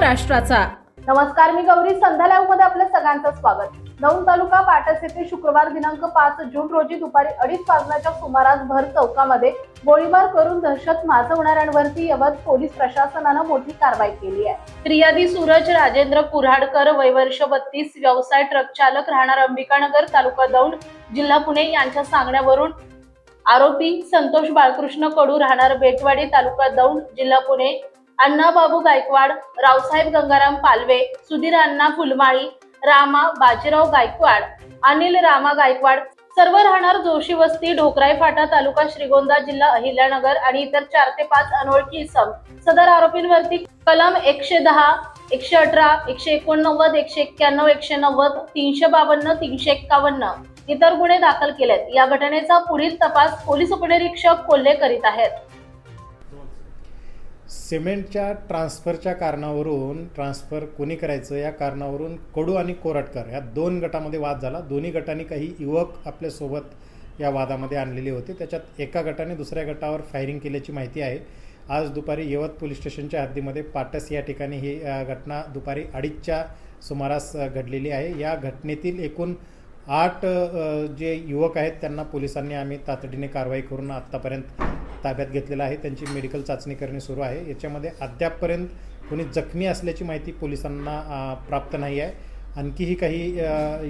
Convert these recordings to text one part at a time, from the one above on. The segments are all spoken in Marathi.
महाराष्ट्राचा। नमस्कार, मी गौरी। संध्या लाईव्ह मध्ये आपल्या सगळ्यांचं स्वागत। दौंड तालुका पाटस येथे शुक्रवार दिनांक 5 जून रोजी दुपारी 2:30 वाजण्याच्या सुमारास भर चौकामध्ये गोळीबार करून दहशत माजवणाऱ्यांवरती यवत पोलीस प्रशासनानं मोठी कारवाई केली आहे। फिर्यादी सूरज राजेंद्र कुऱ्हाडकर, वय वर्ष 32, व्यवसाय ट्रक चालक, राहणार अंबिकानगर, तालुका दौंड, जिल्हा पुणे यांच्या सांगण्यावरून आरोपी संतोष बाळकृष्ण कडू, राहणार बेटवाडी, तालुका दौंड, जिल्हा पुणे, अण्णा बाबू गायकवाड, रावसाहेब गंगाराम पालवे, सुधीर अण्णा फुलमाळी, रामा बाजीराव गायकवाड, अनिल रामा गायकवाड, सर्व राहणार जोशी वस्ती, ढोकराई फाटा, तालुका श्रीगोंदा, जिल्हा अहिल्यानगर आणि इतर 4 ते 5 अनोळखी इसम सदर आरोपींवरती कलम 110, 118, 189, 191, 190, 352, 351 इतर गुन्हे दाखल केलेत। या घटनेचा पुढील तपास पोलीस उपनिरीक्षक कोल्हे करीत आहेत। सिमेंटच्या ट्रान्सफरच्या कारणावरून, ट्रान्सफर कोणी करायचं या कारणावरून कडू आणि कोराटकर या 2 गटामध्ये वाद झाला। दोन्ही गटांनी काही युवक आपल्यासोबत या वादामध्ये आणलेले होते। त्याच्यात एका गटाने दुसऱ्या गटावर फायरिंग केल्याची माहिती आहे। आज दुपारी यवत पोलीस स्टेशनच्या हद्दीमध्ये पाटस या ठिकाणी ही घटना दुपारी 2:30च्या सुमारास घडलेली आहे। या घटनेतील एकूण 8 जे युवक आहेत त्यांना पोलिसांनी आम्ही तातडीने कारवाई करून आत्तापर्यंत ताब्यात घेतलेला आहे। त्यांची मेडिकल चाचणी करणे सुरू आहे। याच्यामध्ये अद्यापपर्यंत कोणी जखमी असल्याची माहिती पोलिसांना प्राप्त नाही आहे। आणखीही काही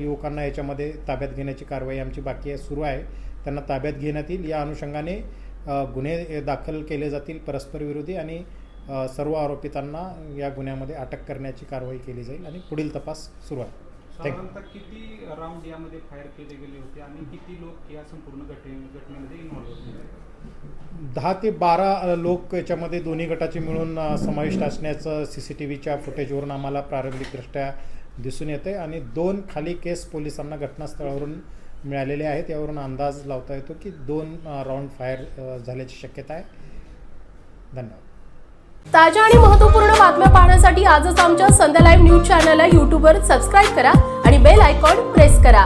युवकांना याच्यामध्ये ताब्यात घेण्याची कारवाई आमची बाकी आहे, सुरू आहे। त्यांना ताब्यात घेण्यात येईल। या अनुषंगाने गुन्हे दाखल केले जातील परस्पर विरोधी आणि सर्व आरोपितांना या गुन्ह्यामध्ये अटक करण्याची कारवाई केली जाईल आणि पुढील तपास सुरू आहे। साधारणतः किती राऊंड यामध्ये फायर केले गेले होते आणि किती लोक या संपूर्ण घटनेमध्ये इन्व्हॉल्व होते? 10 ते 12 लोक याच्यामध्ये दोन्ही गटाचे मिळून समाविष्ट असण्याचं CCTVच्या फुटेजवरून आम्हाला प्रारंभिकदृष्ट्या दिसून येते आणि 2 खाली केस पोलिसांना घटनास्थळावरून मिळालेले आहेत। यावरून अंदाज लावता येतो की 2 राऊंड फायर झाल्याची शक्यता आहे। धन्यवाद। ताज्या आणि महत्त्वपूर्ण बातम्या पाहण्यासाठी आजच आमच्या संध्या लाईव्ह न्यूज चॅनलला YouTubeवर सबस्क्राईब करा आणि बेल आयकॉन प्रेस करा।